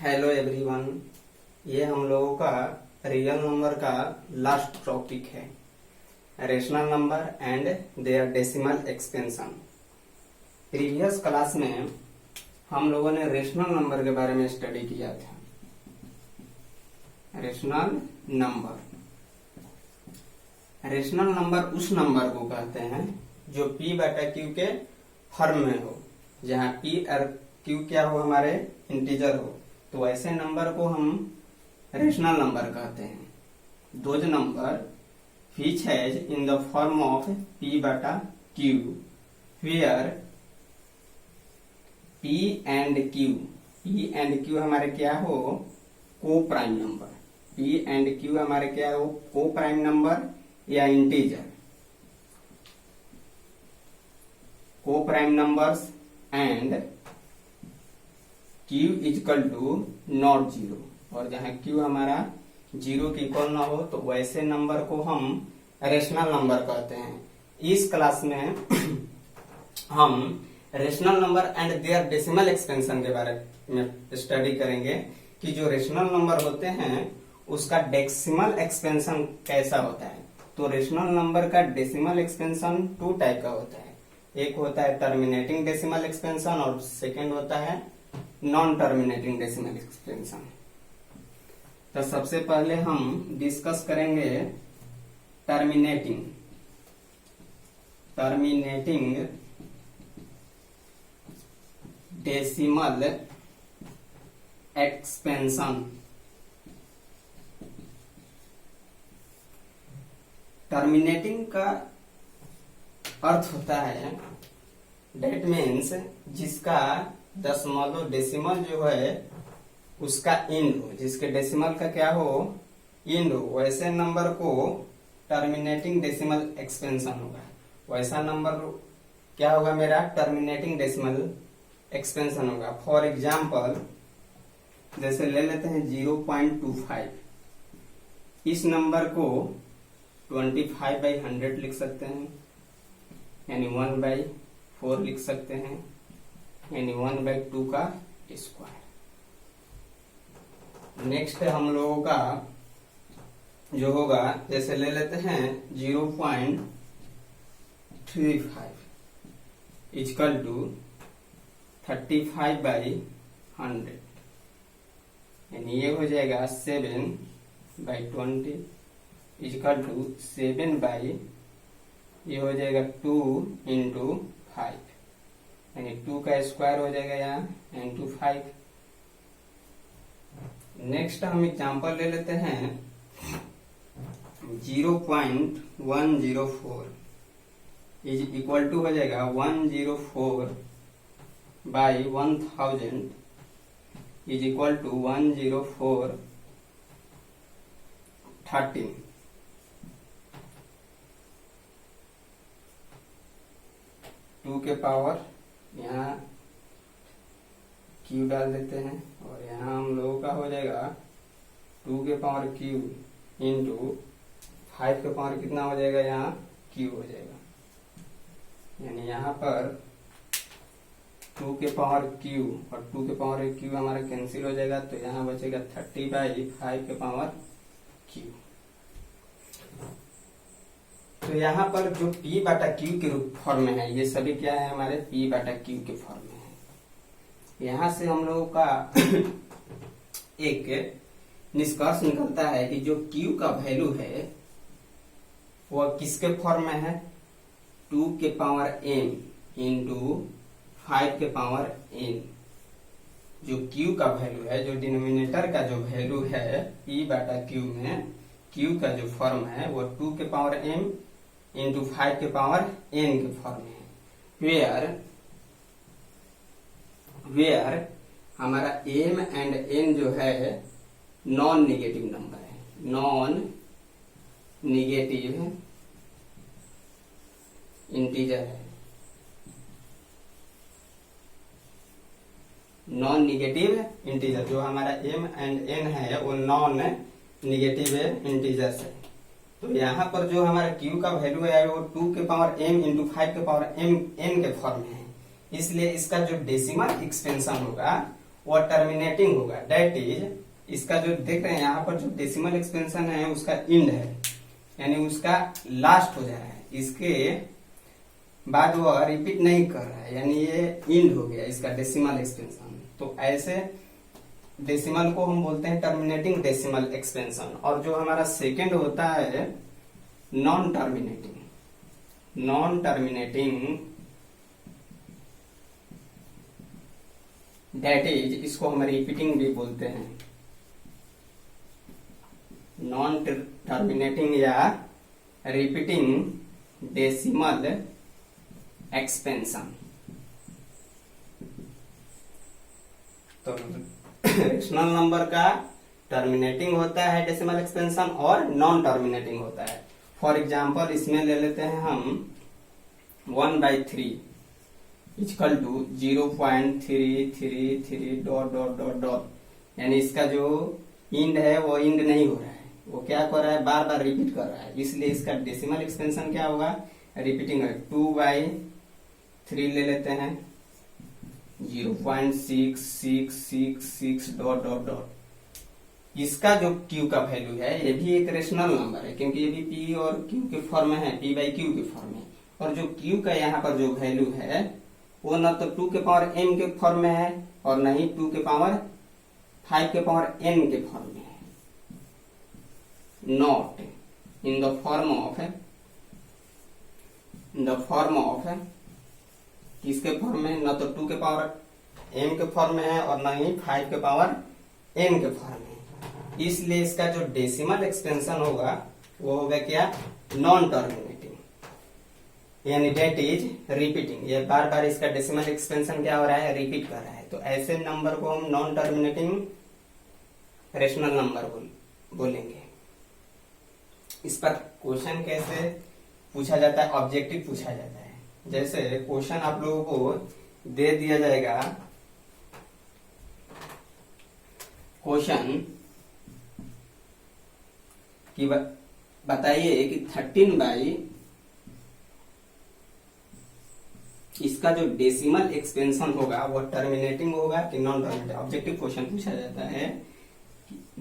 Hello everyone. ये हम लोगों का रियल नंबर का लास्ट टॉपिक है, rational number and their decimal expansion. Previous class में हम लोगों ने रेशनल नंबर के बारे में स्टडी किया था। रेशनल नंबर उस नंबर को कहते हैं जो P बटा Q के फॉर्म में हो, जहां P और Q क्या हो, हमारे इंटीजर हो, तो ऐसे नंबर को हम रेशनल नंबर कहते हैं। Those number which has in the form of P बटा Q where P and Q हमारे क्या हो, coprime number. P and Q हमारे क्या हो, को प्राइम नंबर या integer, coprime numbers and Q equal to not zero, और जहां Q हमारा जीरो के इक्वल ना हो तो वैसे नंबर को हम रेशनल नंबर कहते हैं। इस क्लास में हम rational number and their decimal expansion के बारे में स्टडी करेंगे कि जो रेशनल नंबर होते हैं उसका डेसिमल एक्सपेंशन कैसा होता है। तो रेशनल नंबर का डेसिमल एक्सपेंशन टू टाइप का होता है, एक होता है टर्मिनेटिंग डेसिमल एक्सपेंशन और सेकेंड होता है नॉन टर्मिनेटिंग डेसिमल एक्सपेंशन। तो सबसे पहले हम डिस्कस करेंगे टर्मिनेटिंग डेसिमल एक्सपेंशन। टर्मिनेटिंग का अर्थ होता है डेट मीन्स जिसका दशमलव डेसिमल जो है उसका इंड हो, जिसके डेसिमल का क्या हो, इंड हो, वैसे नंबर को टर्मिनेटिंग डेसिमल एक्सपेंशन होगा। वैसा नंबर क्या होगा, मेरा टर्मिनेटिंग डेसिमल एक्सपेंशन होगा। फॉर एग्जाम्पल जैसे ले लेते हैं 0.25, इस नंबर को 25/100 लिख सकते हैं, यानी 1/4 लिख सकते हैं, यानी 1/2 का स्क्वायर। नेक्स्ट हम लोगों का जो होगा, जैसे ले लेते हैं 0.35 इक्वल टू 35/100, यानी ये हो जाएगा 7/20 इक्वल टू 7 ये हो जाएगा 2 इंटू 5, यानी 2 का स्क्वायर हो जाएगा यहाँ इंटू 5। नेक्स्ट हम एग्जांपल ले लेते हैं 0.104 इज इक्वल टू हो जाएगा 104/1000 इज इक्वल टू 10413। 2 के पावर यहाँ Q डाल देते हैं और यहाँ हम लोगों का हो जाएगा 2 के पावर Q इंटू 5 के पावर कितना हो जाएगा, यहाँ Q हो जाएगा, यानी यहाँ पर 2 के पावर Q और 2 के पावर Q हमारा कैंसिल हो जाएगा, तो यहाँ बचेगा 30/5 के पावर Q। तो यहाँ पर जो P बटा Q के फॉर्म में है, ये सभी क्या है, हमारे P बटा Q के फॉर्म में है। यहाँ से हम लोगों का एक निष्कर्ष निकलता है कि जो Q का वैल्यू है वह किसके फॉर्म में है, 2 के पावर m इंटू 5 के पावर n। जो Q का वैल्यू है, जो डिनोमिनेटर का जो वैल्यू है P बटा Q में, Q का जो फॉर्म है वो 2 के पावर m इंटू 5 के पावर n के फॉर्म में है। वेयर हमारा m एंड n जो है नॉन निगेटिव नंबर है, नॉन निगेटिव इंटीजर है, नॉन निगेटिव इंटीजर। जो हमारा m एंड n है वो नॉन निगेटिव इंटीजर्स है। तो यहाँ पर जो हमारा Q का वैल्यू है वो 2 के पावर m इंटू 5 के पावर n के फॉर्म में है, इसलिए इसका जो डेसिमल एक्सपेंशन होगा वो टर्मिनेटिंग होगा। दैट इज, इसका जो देख रहे हैं यहाँ पर जो डेसिमल एक्सपेंशन है उसका इंड है, यानी उसका लास्ट हो जा रहा है, इसके बाद वो रिपीट नहीं कर रहा है, यानी ये इंड हो गया इसका डेसिमल एक्सपेंशन। तो ऐसे डेसिमल को हम बोलते हैं टर्मिनेटिंग डेसिमल एक्सपेंशन। और जो हमारा सेकेंड होता है non terminating, non terminating that is, इसको हम रिपीटिंग भी बोलते हैं, नॉन टर्मिनेटिंग या रिपीटिंग डेसिमल एक्सपेंशन। तो रेशनल नंबर का टर्मिनेटिंग होता है डेसिमल एक्सपेंशन और नॉन टर्मिनेटिंग होता है। फॉर एग्जाम्पल इसमें ले लेते हैं हम 1/3 equal to 0.333 dot dot dot dot, यानी इसका जो इंड है वो इंड नहीं हो रहा है, वो क्या कर रहा है, बार बार रिपीट कर रहा है, इसलिए इसका डेसिमल एक्सपेंशन क्या होगा, रिपीटिंग है। 2/3 ले लेते हैं 0.6666 डॉट डॉट डॉट। इसका जो Q का वैल्यू है ये भी एक रेशनल नंबर है, क्योंकि ये भी P और Q के फॉर्म में है, P/Q के फॉर्म में। और जो Q का यहाँ पर जो वैल्यू है वो न तो 2 के पावर m के फॉर्म में है और न ही 2 के पावर 5 के पावर n के फॉर्म में है, not in the form of किसके फॉर्म में, न तो 2 के पावर m के फॉर्म में है और न ही 5 के पावर n के फॉर्म में। इसलिए इसका जो डेसिमल एक्सपेंशन होगा वो होगा क्या, नॉन टर्मिनेटिंग, यानी डेट इज रिपीटिंग, ये बार बार इसका डेसिमल एक्सपेंशन क्या हो रहा है, रिपीट कर रहा है। तो ऐसे नंबर को हम नॉन टर्मिनेटिंग रेशनल नंबर बोलेंगे। इस पर क्वेश्चन कैसे पूछा जाता है, ऑब्जेक्टिव पूछा जाता है। जैसे क्वेश्चन आप लोगों को दे दिया जाएगा, क्वेश्चन कि बताइए कि 13/, इसका जो डेसिमल एक्सपेंशन होगा वो टर्मिनेटिंग होगा कि नॉन टर्मिनेटिंग। ऑब्जेक्टिव क्वेश्चन पूछा जाता है,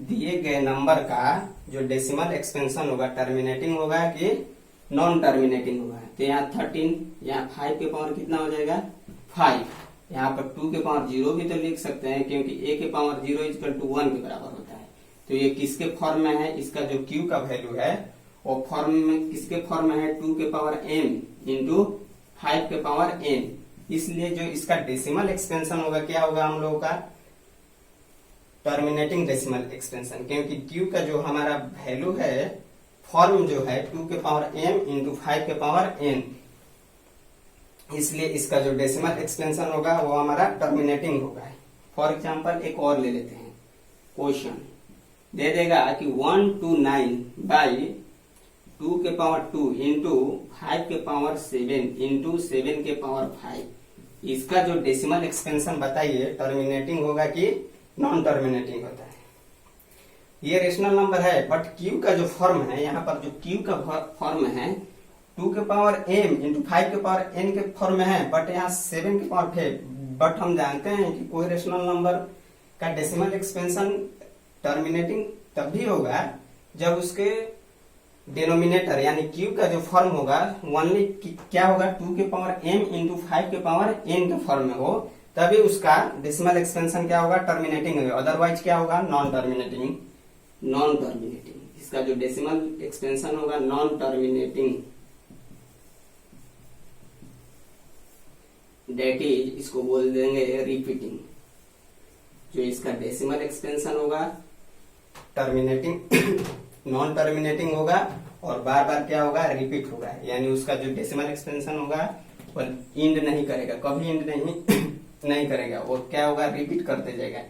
दिए गए नंबर का जो डेसिमल एक्सपेंशन होगा टर्मिनेटिंग होगा कि नॉन टर्मिनेटिंग होगा। तो यहाँ 13, यहाँ 5 के पावर कितना हो जाएगा, 5, यहाँ पर 2 के पावर 0 भी तो लिख सकते हैं, क्योंकि a के पावर 0 इक्वल टू 1 के बराबर होता है। तो ये किसके फॉर्म में है, इसका जो Q का वैल्यू है वो फॉर्म में किसके फॉर्म में है, 2 के पावर m इंटू 5 के पावर n। इसलिए जो इसका डेसिमल एक्सपेंशन होगा क्या होगा हम लोगों का, टर्मिनेटिंग डेसिमल एक्सपेंशन, क्योंकि Q का जो हमारा वैल्यू है फॉर्म जो है 2 के पावर m इंटू 5 के पावर n, इसलिए इसका जो डेसिमल एक्सपेंशन होगा वो हमारा टर्मिनेटिंग होगा। फॉर एग्जांपल एक और ले लेते हैं, क्वेश्चन दे देगा कि 129/2 के पावर 2 इंटू 5 के पावर 7 इंटू 7 के पावर 5, इसका जो डेसिमल एक्सपेंशन बताइए, टर्मिनेटिंग होगा कि नॉन टर्मिनेटिंग होता है। ये रेशनल नंबर है, बट Q का जो फॉर्म है, यहाँ पर जो Q का फॉर्म है 2 के पावर m इंटू 5 के पावर n के फॉर्म में है, बट यहाँ 7 के पावर 5। बट हम जानते हैं कि कोई रेशनल नंबर का डेसिमल एक्सपेंशन टर्मिनेटिंग तब भी होगा जब उसके डिनोमिनेटर यानी Q का जो फॉर्म होगा ओनली क्या होगा, 2 के पावर m इंटू 5 के पावर n के फॉर्म में हो, तभी उसका डेसिमल एक्सपेंशन क्या होगा, टर्मिनेटिंग होगा। अदरवाइज क्या होगा, नॉन टर्मिनेटिंग। नॉन टर्मिनेटिंग, इसका जो डेसिमल एक्सपेंशन होगा नॉन टर्मिनेटिंग, दैट इज, इसको बोल देंगे रिपीटिंग। जो इसका डेसिमल एक्सपेंशन होगा टर्मिनेटिंग नॉन टर्मिनेटिंग होगा और बार बार क्या होगा, रिपीट होगा, यानी उसका जो डेसिमल एक्सपेंशन होगा वो इंड नहीं करेगा, कभी इंड नहीं करेगा, वो क्या होगा, रिपीट करते जाएगा।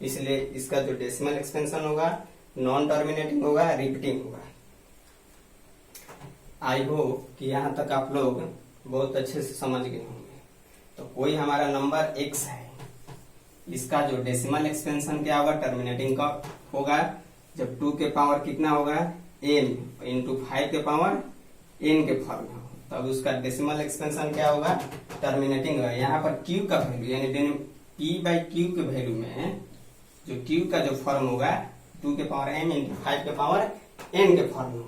इसलिए इसका जो डेसिमल एक्सपेंशन होगा नॉन टर्मिनेटिंग होगा, रिपीटिंग होगा। आई होप कि यहाँ तक आप लोग बहुत अच्छे से समझ गए होंगे। तो कोई हमारा नंबर x है, इसका जो डेसिमल एक्सपेंशन क्या होगा, टर्मिनेटिंग का होगा, जब 2 के पावर कितना होगा, m इंटू 5 के पावर n के फॉर्म में हो, तब उसका डेसिमल एक्सपेंशन क्या होगा, टर्मिनेटिंग होगा। यहाँ पर Q का वैल्यू यानी p बाई क्यू के वैल्यू में जो q का जो फॉर्म होगा 2 के पावर m इंटू 5 के पावर n के फॉर्म में,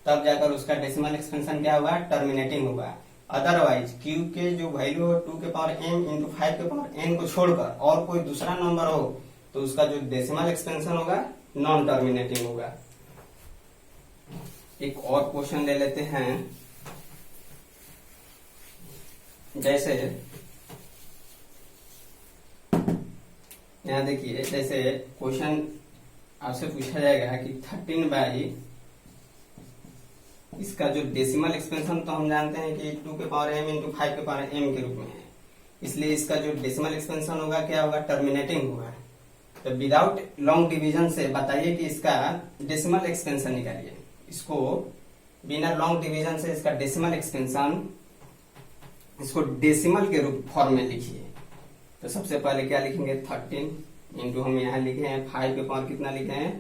तब जाकर उसका डेसिमल एक्सपेंशन क्या होगा, टर्मिनेटिंग होगा। अदरवाइज q के जो वैल्यू हो 2 के पावर m इंटू 5 के पावर n को छोड़कर और कोई दूसरा नंबर हो तो उसका जो डेसिमल एक्सपेंशन होगा नॉन टर्मिनेटिंग होगा। एक और क्वेश्चन ले लेते हैं। जैसे यहाँ देखिए, जैसे क्वेश्चन आपसे पूछा जाएगा कि 13 बाई, इसका जो डेसिमल एक्सपेंशन तो हम जानते हैं कि 2 के पावर m इंटू 5 के पावर m के रूप में है, इसलिए इसका जो डेसिमल एक्सपेंशन होगा क्या होगा, टर्मिनेटिंग होगा। तो विदाउट लॉन्ग डिवीजन से बताइए कि इसका डेसिमल एक्सपेंशन निकालिए। इसको बिना लॉन्ग डिवीजन से इसका डेसिमल एक्सपेंशन, इसको डेसिमल के रूप फॉर्म में लिखिए। तो सबसे पहले क्या लिखेंगे, 13 इंटू हम यहाँ लिखे हैं 5 के पावर कितना लिखे हैं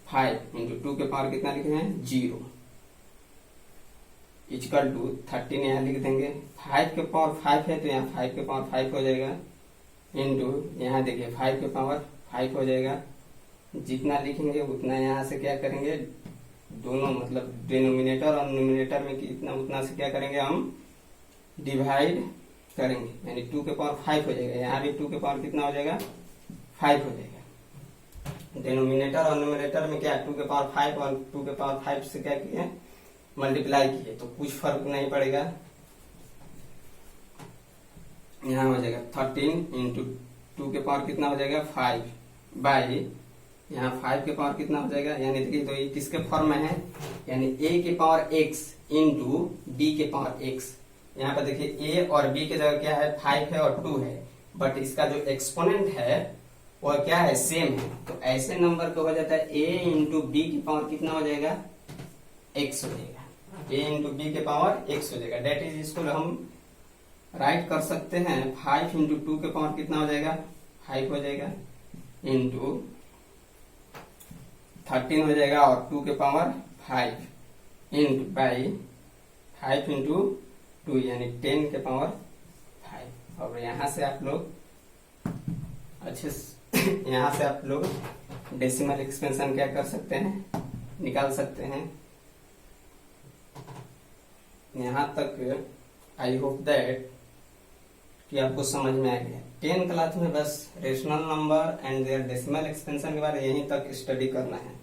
5 इंटू 2 के पावर कितना लिखे हैं 0 इक्वल टू 13 यहाँ लिख देंगे। 5 के पावर 5 है तो यहाँ 5 के पावर 5 हो जाएगा इंटू यहाँ देखिए 5 के पावर 5 हो जाएगा। जितना लिखेंगे उतना यहाँ से क्या करेंगे, दोनों मतलब डिनोमिनेटर और न्यूमिनेटर में कितना उतना से क्या करेंगे, हम डिवाइड करेंगे, यानी 2 के पावर 5 हो जाएगा। यहाँ भी 2 के पावर कितना हो जाएगा 5 हो जाएगा। डिनोमिनेटर और न्यूमिनेटर में क्या 2 के पावर 5 और 2 के पावर 5 से क्या किए, मल्टीप्लाई किए, तो कुछ फर्क नहीं पड़ेगा। यहाँ हो जाएगा 13 इंटू 2 के पावर कितना हो जाएगा 5 बाई यहाँ 5 के पावर कितना हो जाएगा, यानी देखिए तो ये किसके फॉर्म में है, यानी a के पावर x इंटू d के पावर x। यहाँ पर देखिए a और b की जगह क्या है 5 है और 2 है, बट इसका जो एक्सपोनेंट है वो क्या है, सेम है। तो ऐसे नंबर को हो जाता है a इंटू बी की पावर कितना हो जाएगा x हो जाएगा, a इंटू बी के पावर x हो जाएगा। डेट इज, इसको हम राइट कर सकते हैं 5 इंटू 2 के पावर कितना हो जाएगा 5 हो जाएगा इंटू 13 हो जाएगा और 2 के पावर 5 इंटू बाई 5 इंटू 2 यानी 10 के पावर 5। और यहाँ से आप लोग अच्छे यहाँ से आप लोग डेसिमल एक्सपेंशन क्या कर सकते हैं, निकाल सकते हैं। यहाँ तक आई होप दैट कि आपको समझ में आ गया। 10 क्लास में बस rational number and their decimal expansion के बारे में यहीं तक स्टडी करना है,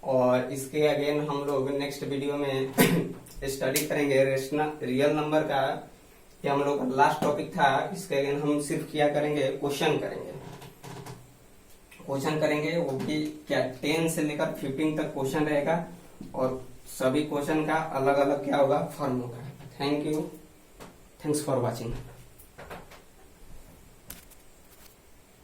और इसके अगेन हम लोग नेक्स्ट वीडियो में स्टडी करेंगे रेशनल रियल नंबर का। कि हम लोग का लास्ट टॉपिक था, इसके अगेन हम सिर्फ क्या करेंगे, क्वेश्चन करेंगे, वो भी क्या 10 से लेकर 15 तक क्वेश्चन रहेगा, और सभी क्वेश्चन का अलग अलग क्या होगा, फॉर्म होगा। Thank you, thanks for watching.